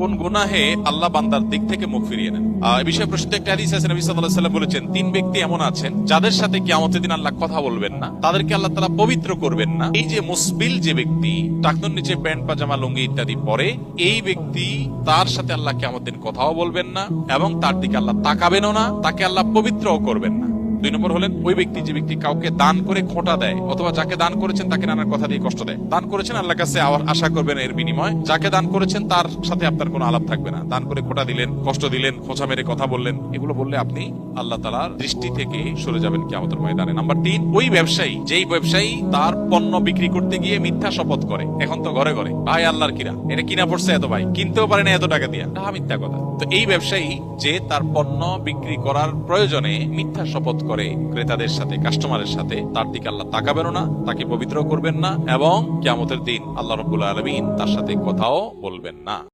কোন গুনাহে আল্লাহ বান্দার দিক থেকে মুখ ফিরিয়ে নেন। এই বিষয়ে প্রসিদ্ধ একটা হাদিস আছে, নবী সাল্লাল্লাহু আলাইহি ওয়াসাল্লাম বলেছেন, তিন ব্যক্তি এমন আছেন যাদের সাথে কিয়ামতের দিন আল্লাহ কথা বলবেন না, তাদেরকে আল্লাহ তাআলা পবিত্র করবেন না। এই যে মুসবিল যে ব্যক্তি টাকনুর নিচে প্যান্ট পাজামা লুঙ্গি ইত্যাদি পরে, এই ব্যক্তি তার সাথে আল্লাহ কিয়ামতের দিন কথাও বলবেন না এবং তার দিকে আল্লাহ তাকাবেনও না, তাকে আল্লাহ পবিত্রও করবেন না। দুই নম্বর হলেন ওই ব্যক্তি যে ব্যক্তি কাউকে দান করে খোঁটা দেয়, অথবা যাকে দান করেছেন তাকে নানার কথা দিয়ে কষ্ট দেয়। দান করেছেন আল্লাহর কাছে আশা করবেন এর বিনিময়, যাকে দান করেছেন তার সাথে আপনার কোনো আলাপ থাকবে না। দান করে খোঁটা দিলেন, কষ্ট দিলেন, খোঁচা মেরে কথা বললেন, এগুলো বললে আপনি আল্লাহ তাআলার দৃষ্টি থেকে সরে যাবেন কিয়ামতের ময়দানে। নাম্বার 3, ওই ব্যবসায়ী যেই ব্যবসায়ী তার পণ্য বিক্রি করতে গিয়ে মিথ্যা শপথ করে। এখন তো ঘরে ঘরে ভাই আল্লাহর কিনা, এটা কিনা পড়ছে এত, ভাই কিনতেও পারে না এত টাকা দিয়া, মিথ্যা কথা। তো এই ব্যবসায়ী যে তার পণ্য বিক্রি করার প্রয়োজনে মিথ্যা শপথ করে ক্রেতাদের সাথে, কাস্টমারের সাথে, তার দিকে আল্লাহ তাকাবেন না, তাকে পবিত্র করবেন না এবং কিয়ামতের দিন আল্লাহ রাব্বুল আলামিন তার সাথে কথাও বলবেন না।